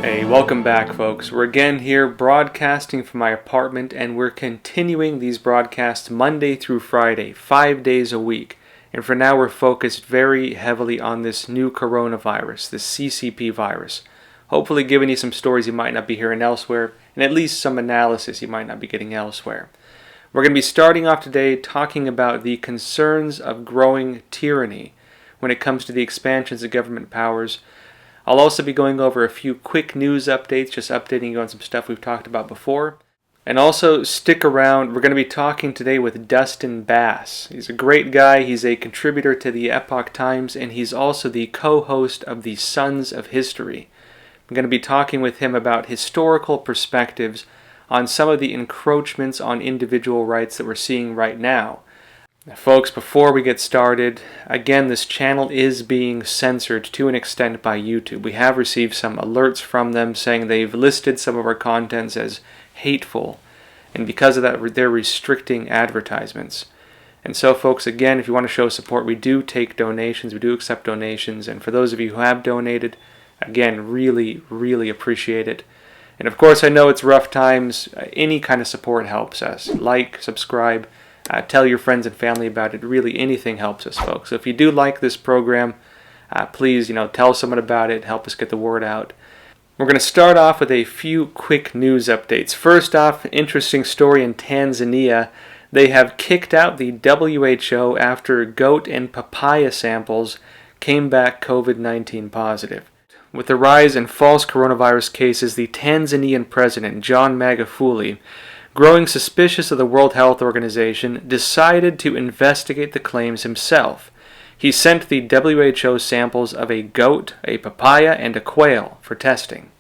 Hey, welcome back, folks. We're again here broadcasting from my apartment, and we're continuing these broadcasts Monday through Friday, 5 days a week. And for now, we're focused very heavily on this new coronavirus, this CCP virus. Hopefully giving you some stories you might not be hearing elsewhere, and at least some analysis you might not be getting elsewhere. We're going to be starting off today talking about the concerns of growing tyranny when it comes to the expansions of government powers. I'll also be going over a few quick news updates, just updating you on some stuff we've talked about before. And also stick around, we're going to be talking today with Dustin Bass. He's a great guy, he's a contributor to the Epoch Times, and he's also the co-host of the Sons of History. I'm going to be talking with him about historical perspectives on some of the encroachments on individual rights that we're seeing right now. Now, folks, before we get started, again, this channel is being censored to an extent by YouTube. We have received some alerts from them saying they've listed some of our contents as hateful, and because of that, they're restricting advertisements. And so, folks, again, if you want to show support, we do take donations, we do accept donations, and for those of you who have donated, again, really, really appreciate it. And of course, I know it's rough times. Any kind of support helps us. Like, subscribe, tell your friends and family about it. Really, anything helps us, folks. So if you do like this program, please, tell someone about it. Help us get the word out. We're going to start off with a few quick news updates. First off, interesting story in Tanzania. They have kicked out the WHO after goat and papaya samples came back COVID-19 positive. With the rise in false coronavirus cases, the Tanzanian president, John Magufuli, growing suspicious of the World Health Organization, decided to investigate the claims himself. He sent the WHO samples of a goat, a papaya, and a quail for testing.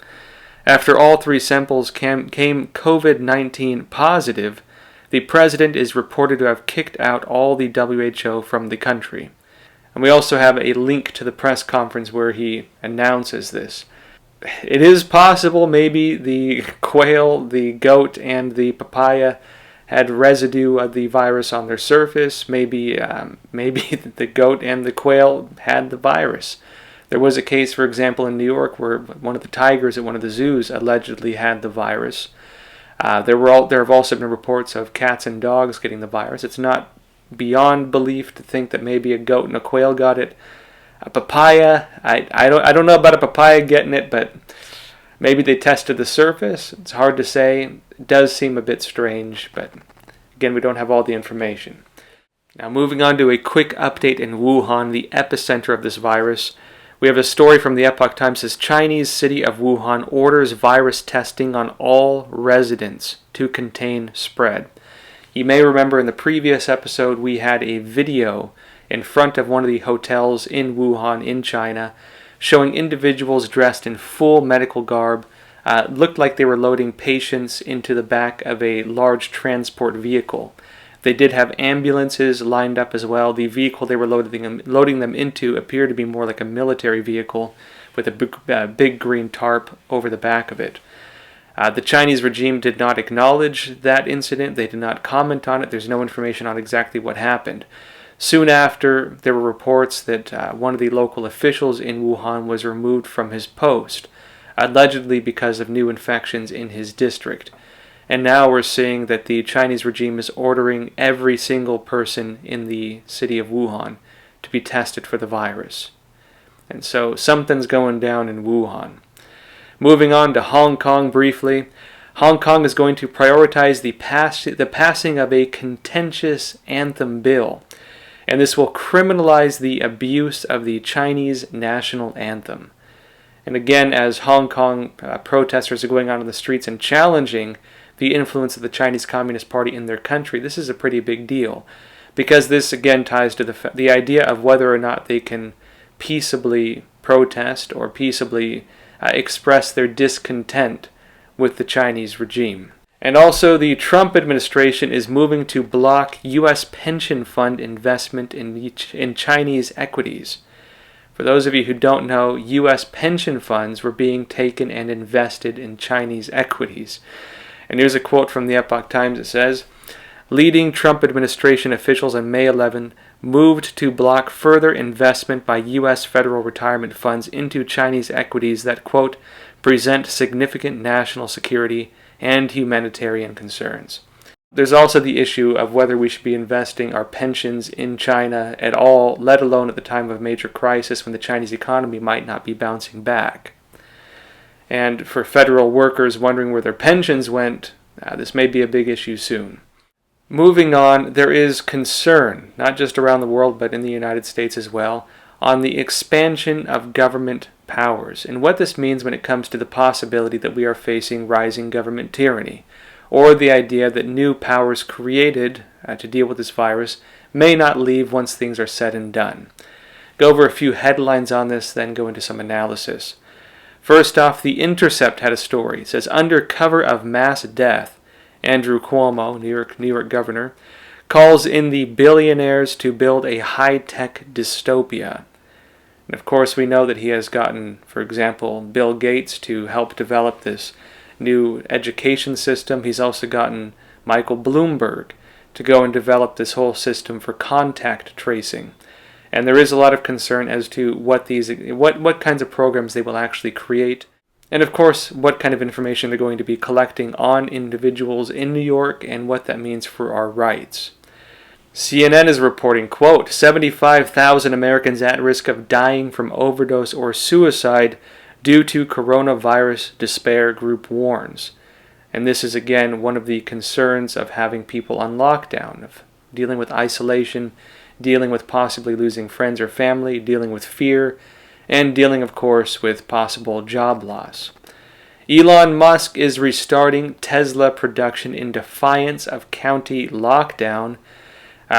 After all three samples came COVID-19 positive, the president is reported to have kicked out all the WHO from the country. And we also have a link to the press conference where he announces this. It is possible maybe the quail, the goat, and the papaya had residue of the virus on their surface. Maybe the goat and the quail had the virus. There was a case, for example, in New York where one of the tigers at one of the zoos allegedly had the virus. There have also been reports of cats and dogs getting the virus. It's not beyond belief to think that maybe a goat and a quail got it. A papaya, I don't know about a papaya getting it, but maybe they tested the surface. It's hard to say. It does seem a bit strange, but again, we don't have all the information. Now, moving on to a quick update in Wuhan, the epicenter of this virus. We have a story from the Epoch Times that says Chinese city of Wuhan orders virus testing on all residents to contain spread. You may remember in the previous episode we had a video in front of one of the hotels in Wuhan, in China, showing individuals dressed in full medical garb. Looked like they were loading patients into the back of a large transport vehicle. They did have ambulances lined up as well. The vehicle they were loading them into appeared to be more like a military vehicle with a big green tarp over the back of it. The Chinese regime did not acknowledge that incident. They did not comment on it. There's no information on exactly what happened. Soon after, there were reports that one of the local officials in Wuhan was removed from his post, allegedly because of new infections in his district. And now we're seeing that the Chinese regime is ordering every single person in the city of Wuhan to be tested for the virus. And so something's going down in Wuhan. Moving on to Hong Kong briefly. Hong Kong is going to prioritize the passing of a contentious anthem bill. And this will criminalize the abuse of the Chinese national anthem. And again, as Hong Kong protesters are going out on the streets and challenging the influence of the Chinese Communist Party in their country, this is a pretty big deal. Because this again ties to the idea of whether or not they can peaceably protest or peaceably express their discontent with the Chinese regime. And also, the Trump administration is moving to block U.S. pension fund investment in Chinese equities. For those of you who don't know, U.S. pension funds were being taken and invested in Chinese equities. And here's a quote from the Epoch Times that says, Leading Trump administration officials on May 11 moved to block further investment by U.S. federal retirement funds into Chinese equities that, quote, present significant national security and humanitarian concerns. There's also the issue of whether we should be investing our pensions in China at all, let alone at the time of major crisis when the Chinese economy might not be bouncing back. And for federal workers wondering where their pensions went, this may be a big issue soon. Moving on, there is concern, not just around the world but in the United States as well, on the expansion of government powers and what this means when it comes to the possibility that we are facing rising government tyranny, or the idea that new powers created to deal with this virus may not leave once things are said and done. Go over a few headlines on this, then go into some analysis. First off, the Intercept had a story. It says, under cover of mass death, Andrew Cuomo, New York governor, calls in the billionaires to build a high-tech dystopia. And of course we know that he has gotten, for example, Bill Gates to help develop this new education system. He's also gotten Michael Bloomberg to go and develop this whole system for contact tracing. And there is a lot of concern as to what kinds of programs they will actually create. And of course, what kind of information they're going to be collecting on individuals in New York and what that means for our rights. CNN is reporting, quote, 75,000 Americans at risk of dying from overdose or suicide due to coronavirus despair, group warns. And this is again one of the concerns of having people on lockdown, of dealing with isolation, dealing with possibly losing friends or family, dealing with fear, and dealing, of course, with possible job loss. Elon Musk is restarting Tesla production in defiance of county lockdown.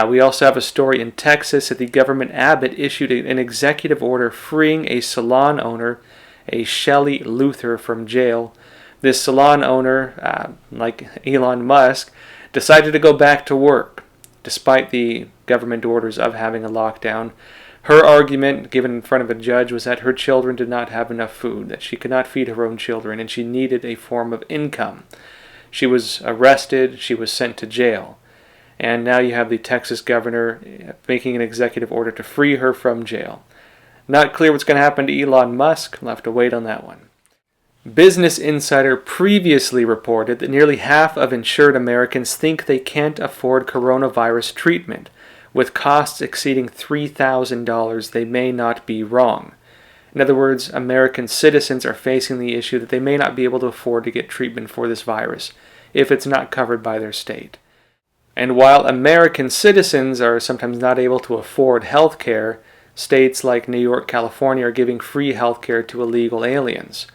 We also have a story in Texas that the government Abbott issued an executive order freeing a salon owner, a Shelley Luther, from jail. This salon owner, like Elon Musk, decided to go back to work despite the government orders of having a lockdown. Her argument, given in front of a judge, was that her children did not have enough food, that she could not feed her own children, and she needed a form of income. She was arrested, she was sent to jail. And now you have the Texas governor making an executive order to free her from jail. Not clear what's going to happen to Elon Musk. We'll have to wait on that one. Business Insider previously reported that nearly half of insured Americans think they can't afford coronavirus treatment. With costs exceeding $3,000, they may not be wrong. In other words, American citizens are facing the issue that they may not be able to afford to get treatment for this virus if it's not covered by their state. And while American citizens are sometimes not able to afford health care, states like New York, California are giving free health care to illegal aliens.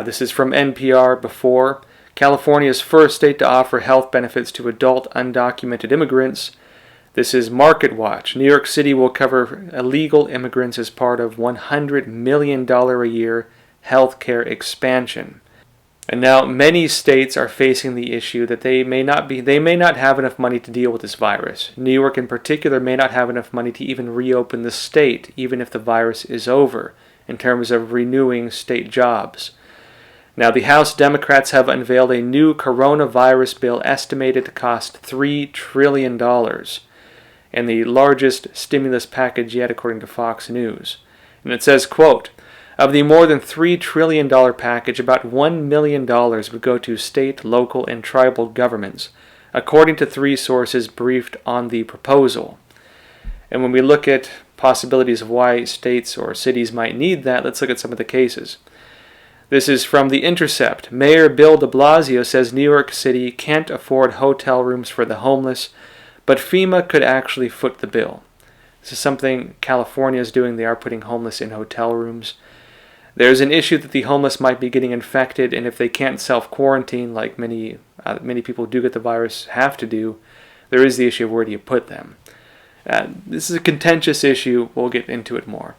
This is from NPR before. California's first state to offer health benefits to adult undocumented immigrants. This is Market Watch. New York City will cover illegal immigrants as part of $100 million a year health care expansion. And now many states are facing the issue that they may not have enough money to deal with this virus. New York in particular may not have enough money to even reopen the state, even if the virus is over, in terms of renewing state jobs. Now the House Democrats have unveiled a new coronavirus bill estimated to cost $3 trillion, and the largest stimulus package yet according to Fox News. And it says, quote, of the more than $3 trillion package, about $1 million would go to state, local, and tribal governments, according to three sources briefed on the proposal. And when we look at possibilities of why states or cities might need that, let's look at some of the cases. This is from The Intercept. Mayor Bill de Blasio says New York City can't afford hotel rooms for the homeless, but FEMA could actually foot the bill. This is something California is doing. They are putting homeless in hotel rooms. There's an issue that the homeless might be getting infected, and if they can't self-quarantine, like many people who do get the virus have to do, there is the issue of where do you put them. This is a contentious issue. We'll get into it more.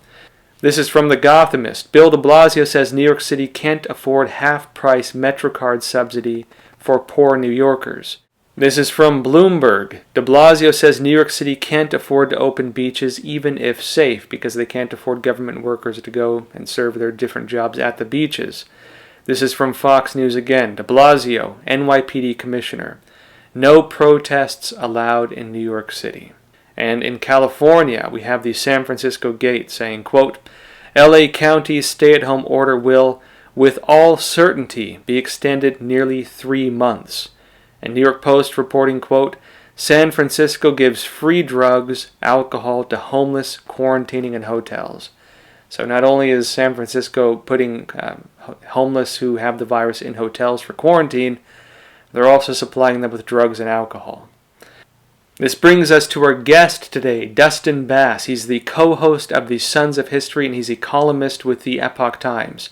This is from The Gothamist. Bill de Blasio says New York City can't afford half-price MetroCard subsidy for poor New Yorkers. This is from Bloomberg. De Blasio says New York City can't afford to open beaches even if safe because they can't afford government workers to go and serve their different jobs at the beaches. This is from Fox News again. De Blasio, NYPD Commissioner. No protests allowed in New York City. And in California, we have the San Francisco Gate saying, quote, LA County's stay-at-home order will, with all certainty, be extended nearly 3 months. And New York Post reporting, quote, San Francisco gives free drugs, alcohol to homeless quarantining in hotels. So not only is San Francisco putting homeless who have the virus in hotels for quarantine, they're also supplying them with drugs and alcohol. This brings us to our guest today, Dustin Bass. He's the co-host of the Sons of History, and he's a columnist with the Epoch Times.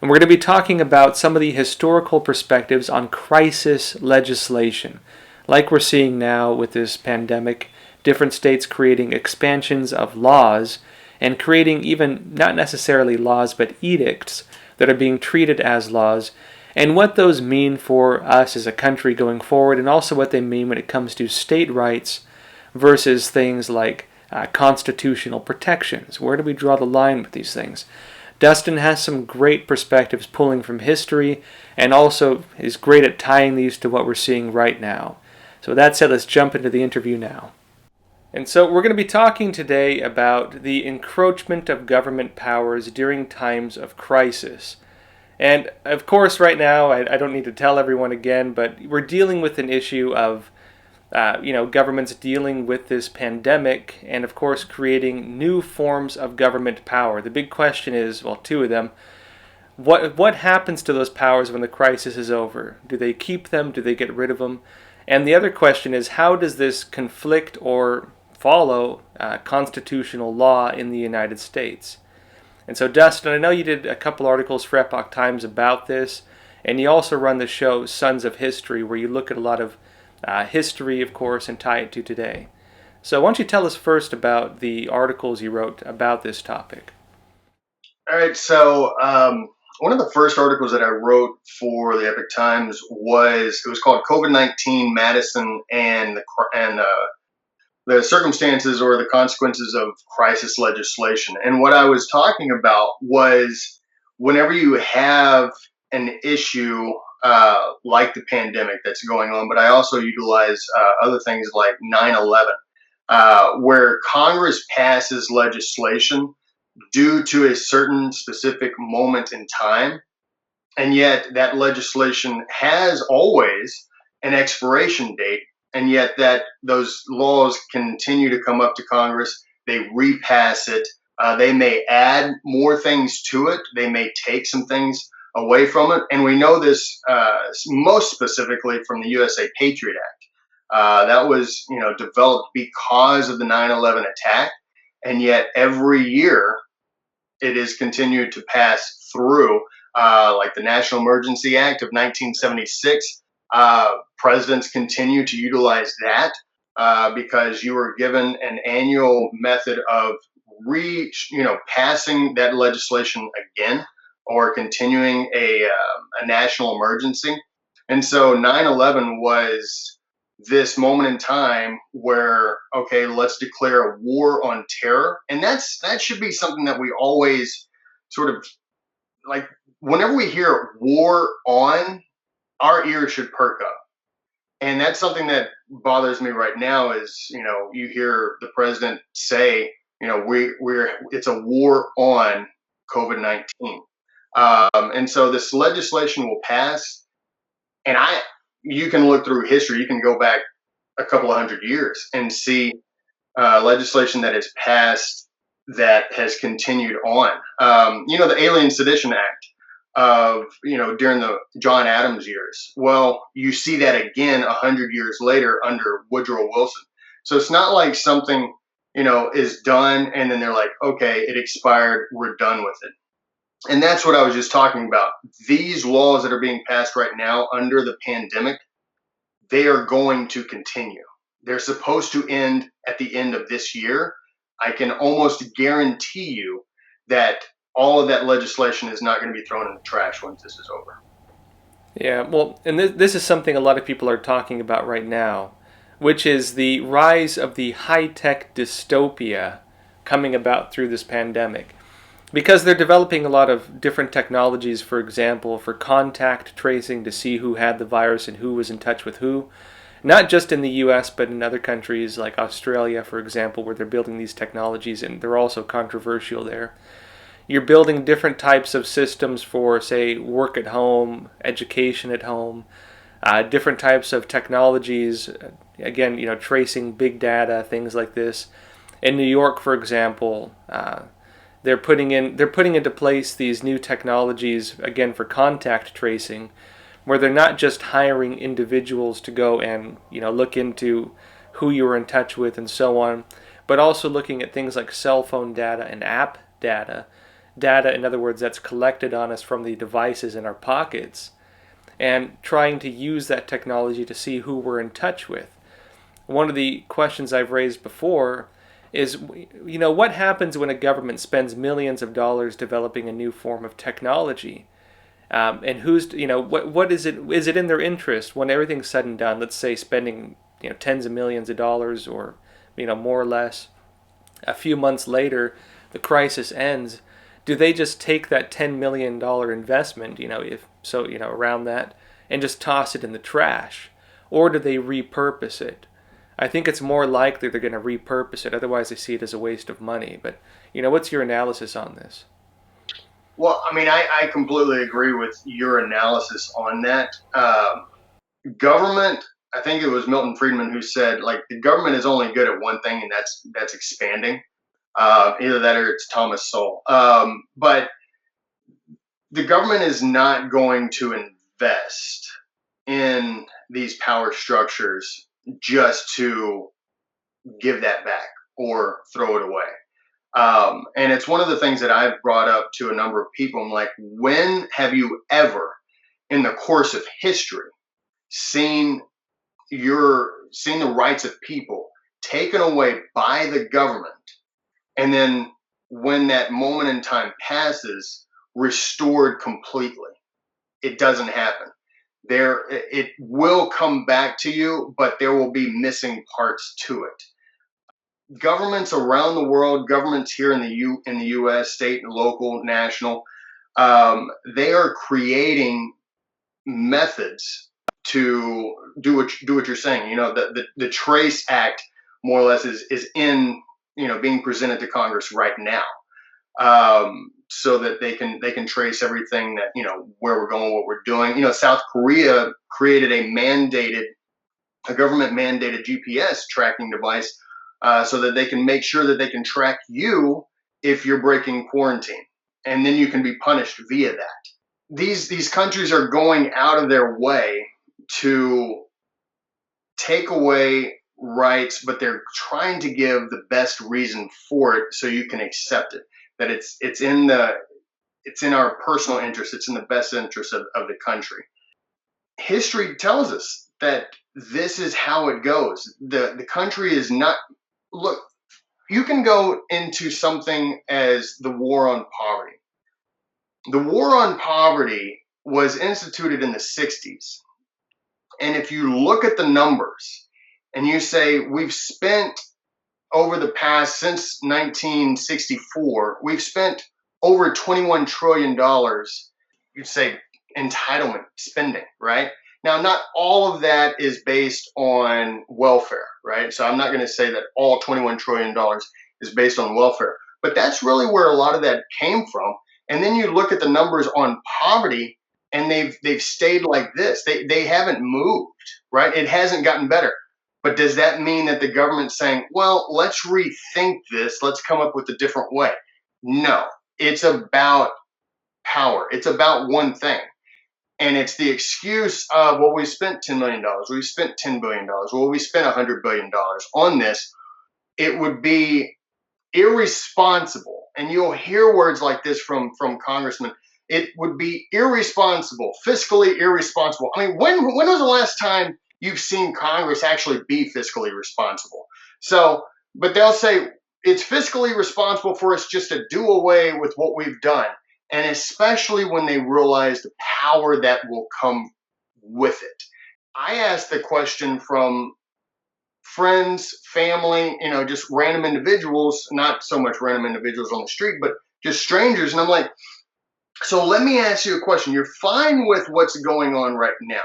And we're going to be talking about some of the historical perspectives on crisis legislation, like we're seeing now with this pandemic, different states creating expansions of laws and creating even not necessarily laws but edicts that are being treated as laws, and what those mean for us as a country going forward, and also what they mean when it comes to state rights versus things like constitutional protections. Where do we draw the line with these things? Dustin has some great perspectives pulling from history, and also is great at tying these to what we're seeing right now. So with that said, let's jump into the interview now. And so we're going to be talking today about the encroachment of government powers during times of crisis. And of course, right now, I don't need to tell everyone again, but we're dealing with an issue of, governments dealing with this pandemic and, of course, creating new forms of government power. The big question is, well, two of them, what happens to those powers when the crisis is over? Do they keep them? Do they get rid of them? And the other question is, how does this conflict or follow constitutional law in the United States? And so, Dustin, I know you did a couple articles for Epoch Times about this, and you also run the show Sons of History, where you look at a lot of history, of course, and tie it to today. So why don't you tell us first about the articles you wrote about this topic? All right, so one of the first articles that I wrote for the Epoch Times was called COVID-19, Madison, and the circumstances or the consequences of crisis legislation. And what I was talking about was whenever you have an issue like the pandemic that's going on, but I also utilize other things like 9/11, where Congress passes legislation due to a certain specific moment in time, and yet that legislation has always an expiration date, and yet that those laws continue to come up to Congress. They repass it. They may add more things to it. They may take some things away from it. And we know this most specifically from the USA Patriot Act. That was, developed because of the 9/11 attack. And yet every year it is continued to pass through, like the National Emergency Act of 1976. Presidents continue to utilize that because you were given an annual method of passing that legislation again or continuing a national emergency. And so 9/11 was this moment in time where, okay, let's declare a war on terror. And that should be something that we always sort of like, whenever we hear war on, our ears should perk up. And that's something that bothers me right now is, you hear the president say, it's a war on COVID-19. And so this legislation will pass. And you can look through history. You can go back a couple of hundred years and see legislation that has passed that has continued on. The Alien Sedition Act of, during the John Adams years. Well, you see that again 100 years later under Woodrow Wilson. So it's not like something, is done and then they're like, okay, it expired, we're done with it. And that's what I was just talking about. These laws that are being passed right now under the pandemic, they are going to continue. They're supposed to end at the end of this year. I can almost guarantee you that all of that legislation is not going to be thrown in the trash once this is over. Yeah, well, and this is something a lot of people are talking about right now, which is the rise of the high-tech dystopia coming about through this pandemic. Because they're developing a lot of different technologies, for example, for contact tracing to see who had the virus and who was in touch with who. not just in the US, but in other countries like Australia, for example, where they're building these technologies and they're also controversial there. You're building different types of systems for, say, work at home, education at home, different types of technologies. Again, tracing big data, things like this. In New York, for example, they're putting into place these new technologies again for contact tracing, where they're not just hiring individuals to go and look into who you were in touch with and so on, but also looking at things like cell phone data and app data. Data, in other words, that's collected on us from the devices in our pockets, and trying to use that technology to see who we're in touch with. One of the questions I've raised before is, what happens when a government spends millions of dollars developing a new form of technology? And what is it? Is it in their interest when everything's said and done? Let's say spending tens of millions of dollars, or more or less. A few months later, the crisis ends. Do they just take that $10 million investment, if so, around that, and just toss it in the trash, or do they repurpose it? I think it's more likely they're going to repurpose it. Otherwise, they see it as a waste of money. But what's your analysis on this? Well, I mean, I completely agree with your analysis on that. Government, I think it was Milton Friedman who said, like, the government is only good at one thing, and that's expanding. Either that or it's Thomas Sowell. But the government is not going to invest in these power structures just to give that back or throw it away. And it's one of the things that I've brought up to a number of people. I'm like, when have you ever, in the course of history, seen the rights of people taken away by the government, and then when that moment in time passes, restored completely? It doesn't happen. It will come back to you, but there will be missing parts to it. Governments around the world, governments here in the U.S., state and local, national, they are creating methods to do what you're saying. The Trace Act, more or less, is in being presented to Congress right now, so that they can trace everything that where we're going, what we're doing. South Korea created a government mandated GPS tracking device, so that they can make sure that they can track you if you're breaking quarantine, and then you can be punished via that. These countries are going out of their way to take away rights, but they're trying to give the best reason for it so you can accept it. That it's in our personal interest. It's in the best interest of the country. History tells us that this is how it goes. The country is not. Look, you can go into something as the war on poverty. The war on poverty was instituted in the 60s. And if you look at the numbers and you say we've spent over the past, since 1964, we've spent over $21 trillion, you'd say entitlement spending, right? Now, not all of that is based on welfare, right? So I'm not going to say that all $21 trillion is based on welfare, but that's really where a lot of that came from. And then you look at the numbers on poverty, and they've stayed like this. They haven't moved, right? It hasn't gotten better. But does that mean that the government's saying, well, let's rethink this, let's come up with a different way? No, it's about power. It's about one thing. And it's the excuse of, well, we spent $10 million, we spent $10 billion, well, we spent $100 billion on this. It would be irresponsible. And you'll hear words like this from congressmen. It would be irresponsible, fiscally irresponsible. I mean, when was the last time you've seen Congress actually be fiscally responsible? So, but they'll say it's fiscally responsible for us just to do away with what we've done. And especially when they realize the power that will come with it. I asked the question from friends, family, just random individuals, not so much random individuals on the street, but just strangers. And I'm like, so let me ask you a question. You're fine with what's going on right now.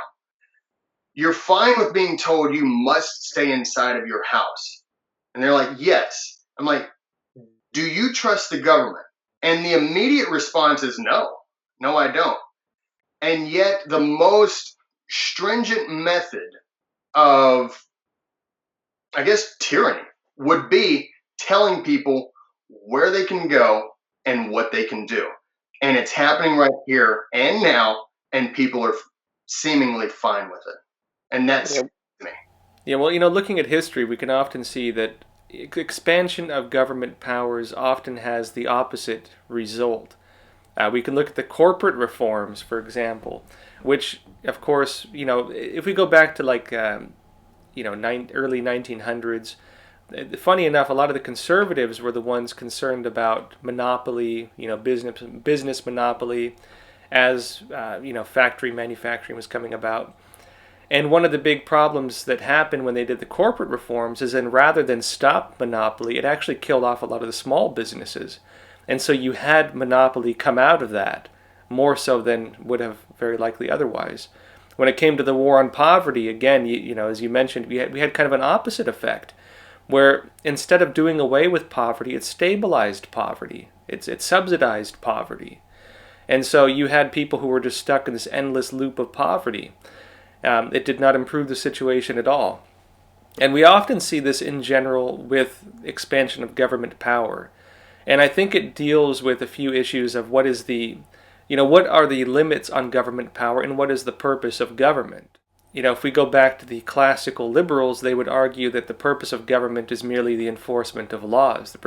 you're fine with being told you must stay inside of your house. And they're like, yes. I'm like, do you trust the government? And the immediate response is no. No, I don't. And yet the most stringent method of, I guess, tyranny would be telling people where they can go and what they can do. And it's happening right here and now, and people are seemingly fine with it. And that's Yeah, me. yeah. Well, looking at history, we can often see that expansion of government powers often has the opposite result. We can look at the corporate reforms, for example, which, of course, if we go back to like, early 1900s, funny enough, a lot of the conservatives were the ones concerned about monopoly, business monopoly, as factory manufacturing was coming about. And one of the big problems that happened when they did the corporate reforms is then rather than stop monopoly, it actually killed off a lot of the small businesses. And so you had monopoly come out of that, more so than would have very likely otherwise. When it came to the war on poverty, again, as you mentioned, we had kind of an opposite effect, where instead of doing away with poverty, it stabilized poverty. It subsidized poverty. And so you had people who were just stuck in this endless loop of poverty. It did not improve the situation at all. And we often see this in general with expansion of government power. And I think it deals with a few issues of what are the limits on government power and what is the purpose of government. If we go back to the classical liberals, they would argue that the purpose of government is merely the enforcement of laws, the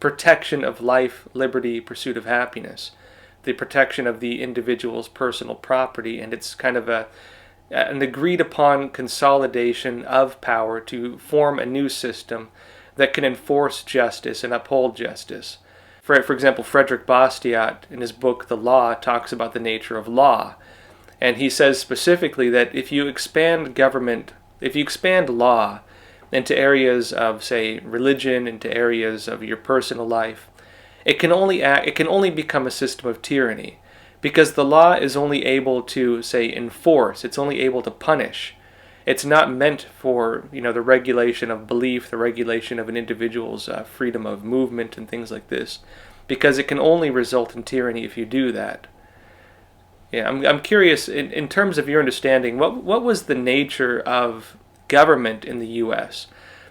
protection of life, liberty, pursuit of happiness, the protection of the individual's personal property, and it's kind of an agreed upon consolidation of power to form a new system that can enforce justice and uphold justice. For example, Frederick Bastiat, in his book The Law, talks about the nature of law. And he says specifically that if you expand law into areas of, say, religion, into areas of your personal life, it can only become a system of tyranny, because the law is only able to, say, enforce, it's only able to punish. It's not meant for, the regulation of belief, the regulation of an individual's freedom of movement and things like this, because it can only result in tyranny if you do that. Yeah, I'm curious, in terms of your understanding, what was the nature of government in the U.S.?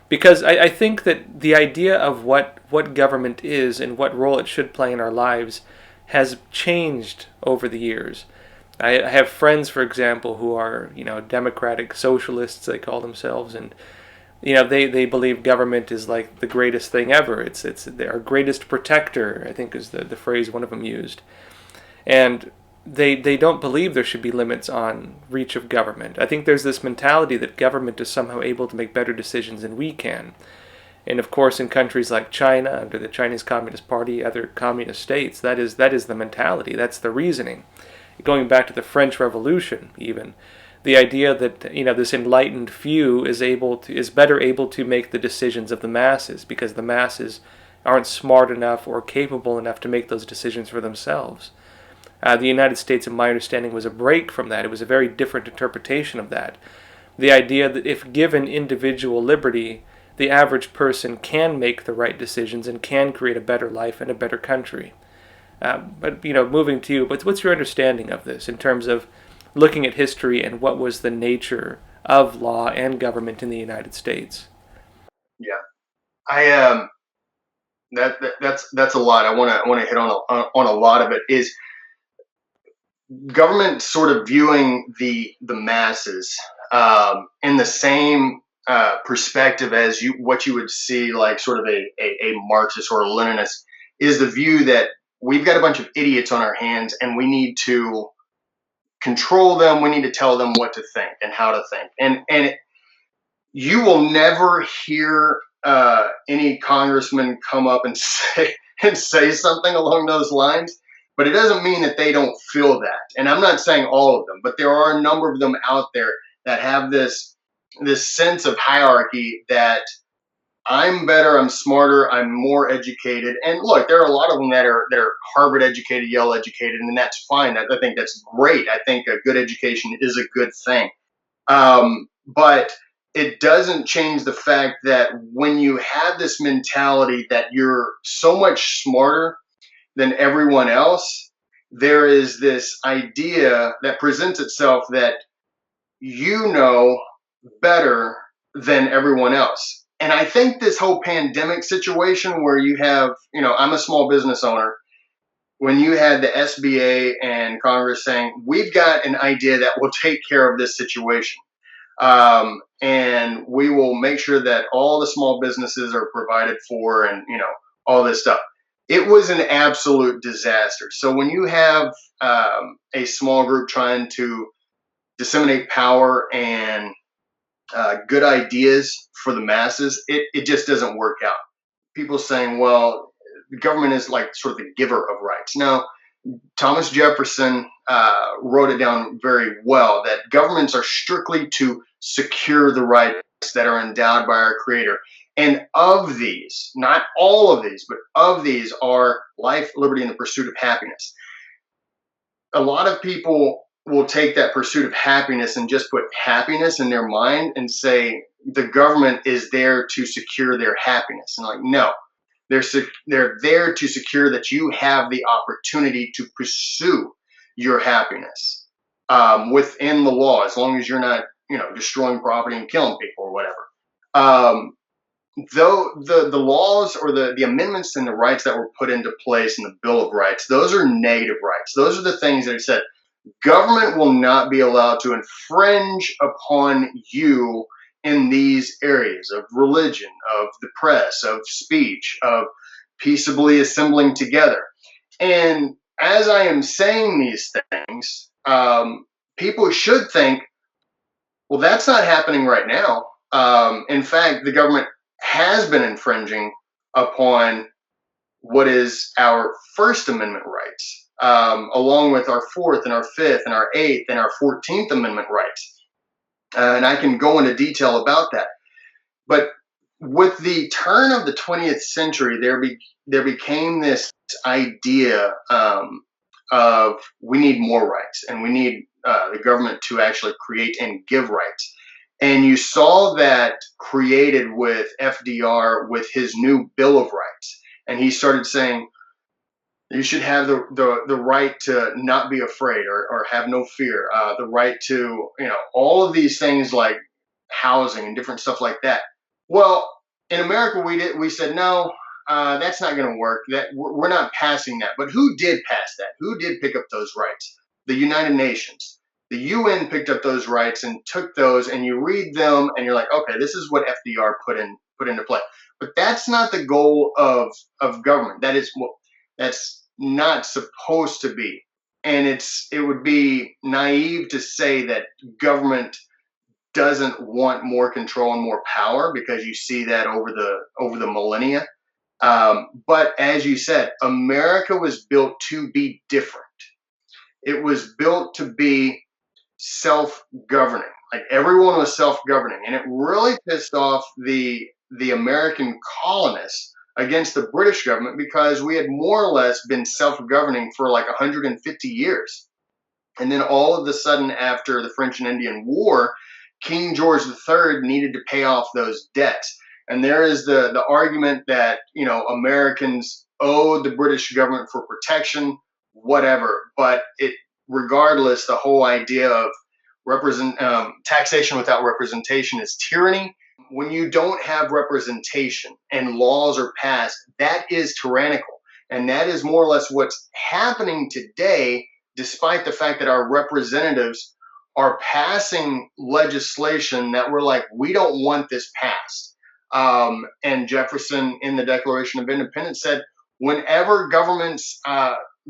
Because I think that the idea of what government is and what role it should play in our lives has changed over the years. I have friends, for example, who are, democratic socialists, they call themselves, and they believe government is like the greatest thing ever. It's our greatest protector, I think is the phrase one of them used. And they don't believe there should be limits on reach of government. I think there's this mentality that government is somehow able to make better decisions than we can. And of course, in countries like China, under the Chinese Communist Party, other communist states, that is the mentality. That's the reasoning. Going back to the French Revolution, even the idea that this enlightened few is better able to make the decisions of the masses, because the masses aren't smart enough or capable enough to make those decisions for themselves. The United States, in my understanding, was a break from that. It was a very different interpretation of that. The idea that if given individual liberty, the average person can make the right decisions and can create a better life and a better country. But moving to you, what's your understanding of this in terms of looking at history and what was the nature of law and government in the United States? Yeah, I that's a lot. I want to hit on a lot of it. Is government sort of viewing the masses in the same perspective as what you would see like sort of a Marxist or a Leninist, is the view that we've got a bunch of idiots on our hands and we need to control them. We need to tell them what to think and how to think. And you will never hear any congressman come up and say something along those lines. But it doesn't mean that they don't feel that. And I'm not saying all of them, but there are a number of them out there that have this sense of hierarchy that I'm better, I'm smarter, I'm more educated. And look, there are a lot of them that are Harvard educated, Yale educated, and that's fine. I think that's great. I think a good education is a good thing. But it doesn't change the fact that when you have this mentality that you're so much smarter than everyone else, there is this idea that presents itself that you know better than everyone else. And I think this whole pandemic situation where you have, I'm a small business owner, when you had the SBA and Congress saying, we've got an idea that will take care of this situation. And we will make sure that all the small businesses are provided for and, all this stuff. It was an absolute disaster. So when you have a small group trying to disseminate power and good ideas for the masses, it just doesn't work out. People saying, well, the government is like sort of the giver of rights. No, Thomas Jefferson wrote it down very well that governments are strictly to secure the rights that are endowed by our Creator. And of these, not all of these, but of these are life, liberty, and the pursuit of happiness. A lot of people will take that pursuit of happiness and just put happiness in their mind and say the government is there to secure their happiness. And like, no, they're there to secure that you have the opportunity to pursue your happiness within the law, as long as you're not, destroying property and killing people or whatever. Though the laws or the amendments and the rights that were put into place in the Bill of Rights, those are negative rights. Those are the things that said government will not be allowed to infringe upon you in these areas of religion, of the press, of speech, of peaceably assembling together. And as I am saying these things, people should think, well, that's not happening right now. In fact, the government has been infringing upon what is our First Amendment rights, along with our Fourth and our Fifth and our Eighth and our 14th Amendment rights. And I can go into detail about that. But with the turn of the 20th century, there became this idea of we need more rights and we need the government to actually create and give rights. And you saw that created with FDR with his new Bill of Rights. And he started saying, you should have the right to not be afraid or have no fear, the right to, all of these things like housing and different stuff like that. Well, in America, we said, no, that's not going to work. That we're not passing that. But who did pass that? Who did pick up those rights? The United Nations. The UN picked up those rights and took those, and you read them and you're like, okay, this is what FDR put into play. But that's not the goal of government. That's not supposed to be. And it would be naive to say that government doesn't want more control and more power, because you see that over the millennia. But as you said, America was built to be different. It was built to be self-governing. Like everyone was self-governing, and it really pissed off the American colonists against the British government, because we had more or less been self-governing for like 150 years. And then all of a sudden, after the French and Indian War, King George III needed to pay off those debts. And there is the argument that, Americans owed the British government for protection, whatever. But regardless, the whole idea of taxation without representation is tyranny. When you don't have representation and laws are passed, that is tyrannical. And that is more or less what's happening today, despite the fact that our representatives are passing legislation that we're like, we don't want this passed. And Jefferson, in the Declaration of Independence, said, whenever governments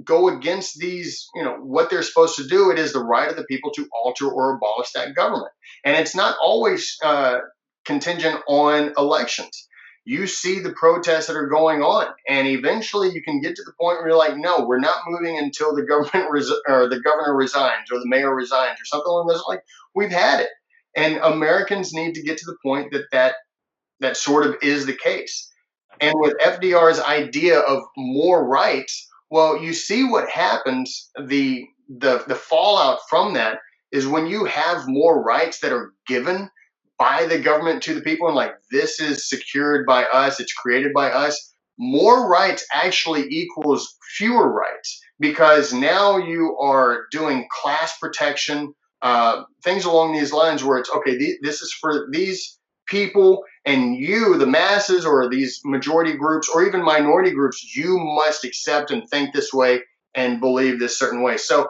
go against these, what they're supposed to do, it is the right of the people to alter or abolish that government. And it's not always contingent on elections. You see the protests that are going on, and eventually you can get to the point where you're like, no, we're not moving until the government or the governor resigns or the mayor resigns or something like this. Like, we've had it. And Americans need to get to the point that sort of is the case. And with FDR's idea of more rights, well, you see what happens, the fallout from that is when you have more rights that are given by the government to the people, and like this is secured by us, it's created by us, more rights actually equals fewer rights, because now you are doing class protection, things along these lines where it's okay, this is for these people, and you, the masses, or these majority groups, or even minority groups, you must accept and think this way and believe this certain way. So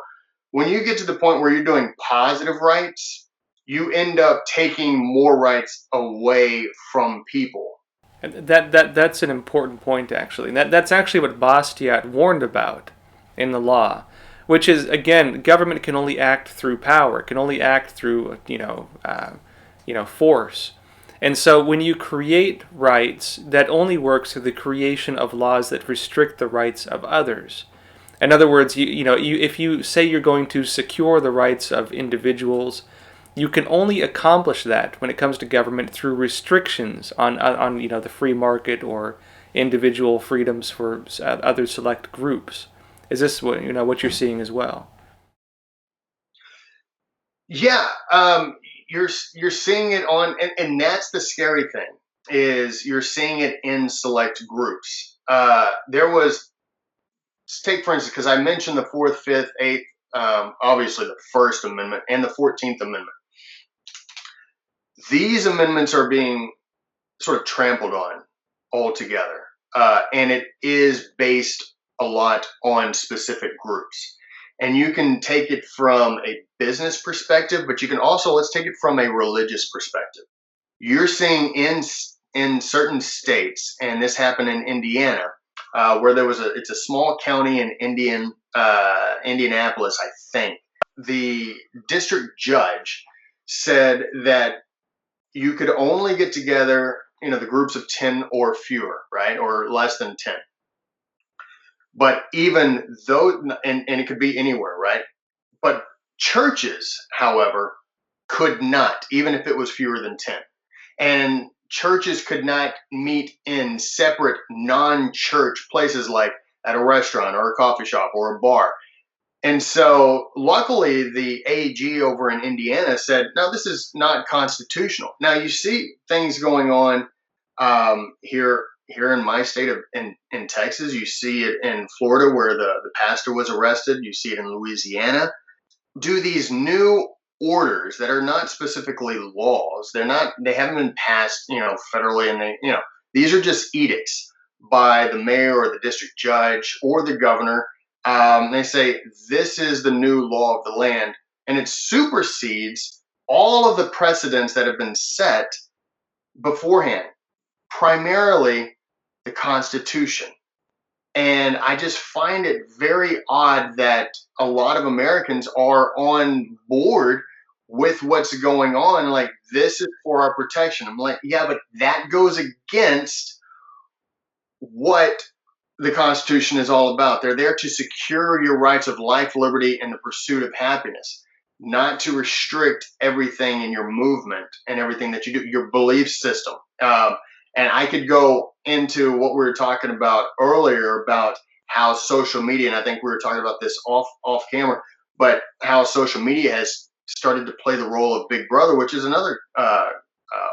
when you get to the point where you're doing positive rights, you end up taking more rights away from people. And that's an important point, actually. And that's actually what Bastiat warned about in the law, which is, again, government can only act through power, can only act through force. And so when you create rights, that only works through the creation of laws that restrict the rights of others. In other words, if you say you're going to secure the rights of individuals, you can only accomplish that when it comes to government through restrictions on the free market or individual freedoms for other select groups. Is this what you're seeing as well? Yeah, you're seeing it on, and that's the scary thing, is you're seeing it in select groups. There was, let's take for instance, because I mentioned the Fourth, Fifth, Eighth, obviously the First Amendment and the 14th Amendment. These amendments are being sort of trampled on altogether, and it is based a lot on specific groups. And you can take it from a business perspective, but you can also, let's take it from a religious perspective. You're seeing in certain states, and this happened in Indiana, where it's a small county in Indianapolis, I think. The district judge said that you could only get together, the groups of 10 or fewer, right? Or less than 10. But even though, and it could be anywhere, right? But churches, however, could not, even if it was fewer than 10. And churches could not meet in separate non-church places like at a restaurant or a coffee shop or a bar. And so luckily the AG over in Indiana said, no, this is not constitutional. Now you see things going on here in my state of in Texas. You see it in Florida where the pastor was arrested. You see it in Louisiana. Do these new orders that are not specifically laws. They haven't been passed, federally, and these are just edicts by the mayor or the district judge or the governor. They say this is the new law of the land, and it supersedes all of the precedents that have been set beforehand, primarily the Constitution. And I just find it very odd that a lot of Americans are on board with what's going on. Like, this is for our protection. I'm like, yeah, but that goes against what the Constitution is all about. They're there to secure your rights of life, liberty, and the pursuit of happiness, not to restrict everything in your movement and everything that you do, your belief system. And I could go into what we were talking about earlier about how social media, and I think we were talking about this off camera, but how social media has started to play the role of Big Brother, which is another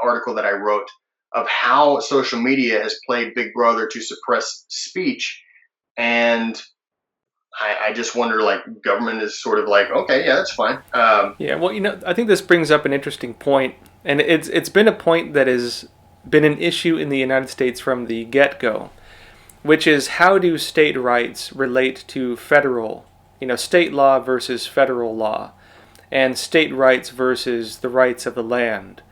article that I wrote, of how social media has played Big Brother to suppress speech. And I just wonder, like, government is sort of like, okay, yeah, that's fine. Yeah, well, I think this brings up an interesting point, and it's been a point that has been an issue in the United States from the get-go, which is how do state rights relate to federal, state law versus federal law, and state rights versus the rights of the land.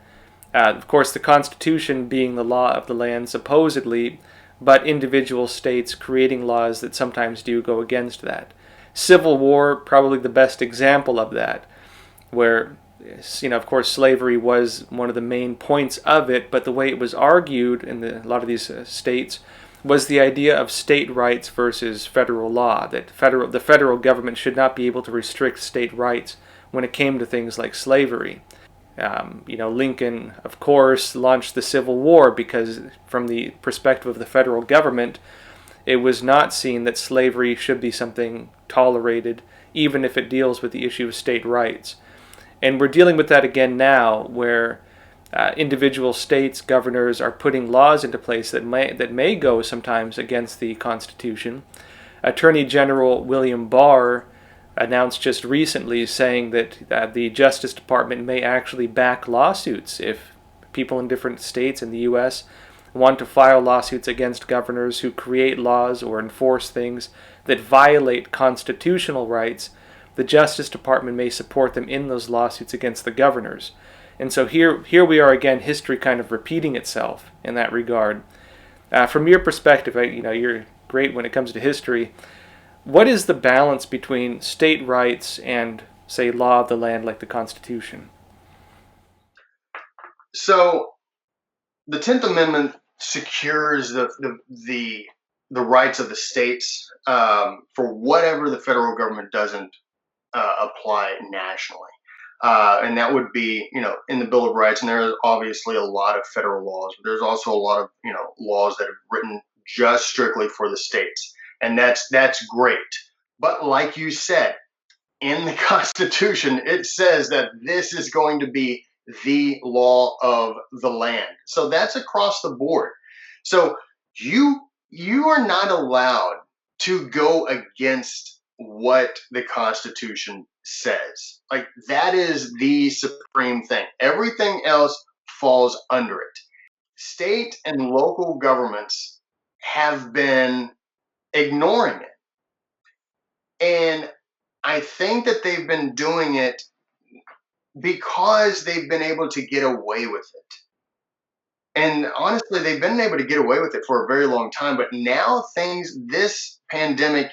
Of course, the Constitution being the law of the land, supposedly, but individual states creating laws that sometimes do go against that. Civil War, probably the best example of that, where, of course, slavery was one of the main points of it, but the way it was argued in a lot of these states was the idea of state rights versus federal law, that the federal government should not be able to restrict state rights when it came to things like slavery. Lincoln, of course, launched the Civil War because, from the perspective of the federal government, it was not seen that slavery should be something tolerated, even if it deals with the issue of state rights. And we're dealing with that again now, where individual states, governors are putting laws into place that may go sometimes against the Constitution. Attorney General William Barr announced just recently saying that the Justice Department may actually back lawsuits if people in different states in the U.S. want to file lawsuits against governors who create laws or enforce things that violate constitutional rights. The Justice Department may support them in those lawsuits against the governors. And so here we are again, history kind of repeating itself in that regard. From your perspective, you're great when it comes to history. What is the balance between state rights and, say, law of the land like the Constitution? So the 10th Amendment secures the rights of the states for whatever the federal government doesn't apply nationally. And that would be, in the Bill of Rights, and there's obviously a lot of federal laws, but there's also a lot of, laws that are written just strictly for the states. And that's great. But like you said, in the Constitution, it says that this is going to be the law of the land. So that's across the board. So you are not allowed to go against what the Constitution says. Like, that is the supreme thing. Everything else falls under it. State and local governments have been ignoring it. And I think that they've been doing it because they've been able to get away with it. And honestly, they've been able to get away with it for a very long time. But now this pandemic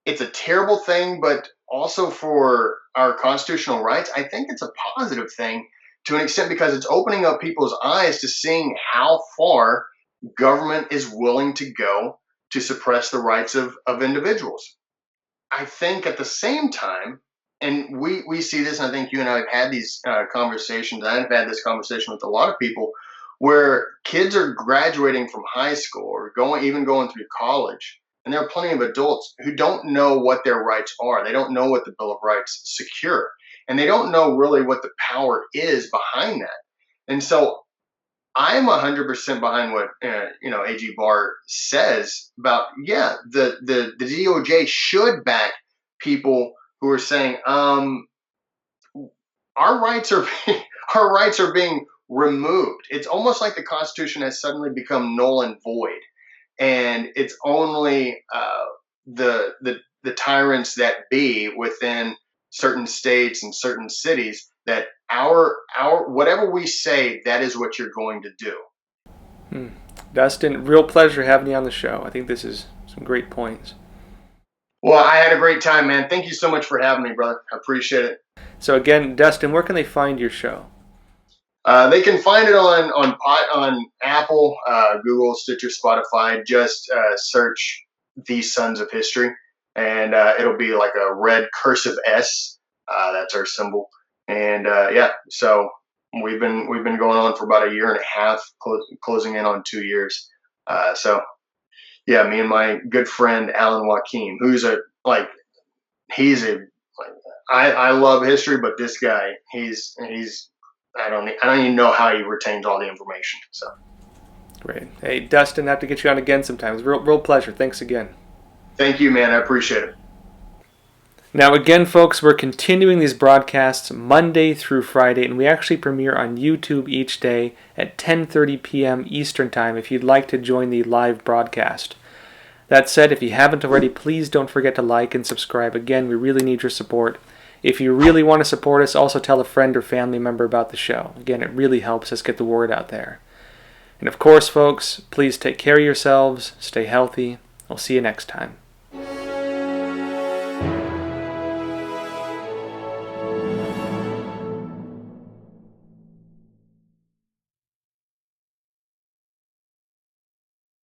it's a terrible thing, but also for our constitutional rights, I think it's a positive thing to an extent, because it's opening up people's eyes to seeing how far government is willing to go to suppress the rights of individuals. I think at the same time, and we see this, and I think you and I have had these conversations. I've had this conversation with a lot of people where kids are graduating from high school or going through college, and there are plenty of adults who don't know what their rights are. They don't know what the Bill of Rights secure, and they don't know really what the power is behind that. And so I'm 100% behind what AG Barr says about, the DOJ should back people who are saying our rights are our rights are being removed. It's almost like the Constitution has suddenly become null and void, and it's only the tyrants that be within certain states and certain cities that our whatever we say, that is what you're going to do. Dustin, real pleasure having you on the show. I think this is some great points. Well, I had a great time, man. Thank you so much for having me, brother. I appreciate it. So again, Dustin, where can they find your show? They can find it on Apple, Google, Stitcher, Spotify. Just search "The Sons of History," and it'll be like a red cursive S. That's our symbol. And so we've been going on for about a year and a half, closing in on 2 years. Me and my good friend Alan Joaquin, I love history, but this guy, I don't even know how he retains all the information. So great. Hey, Dustin, I have to get you on again sometimes. Real pleasure. Thanks again. Thank you, man. I appreciate it. Now again, folks, we're continuing these broadcasts Monday through Friday, and we actually premiere on YouTube each day at 10:30 p.m. Eastern Time if you'd like to join the live broadcast. That said, if you haven't already, please don't forget to like and subscribe. Again, we really need your support. If you really want to support us, also tell a friend or family member about the show. Again, it really helps us get the word out there. And of course, folks, please take care of yourselves, stay healthy. We'll see you next time.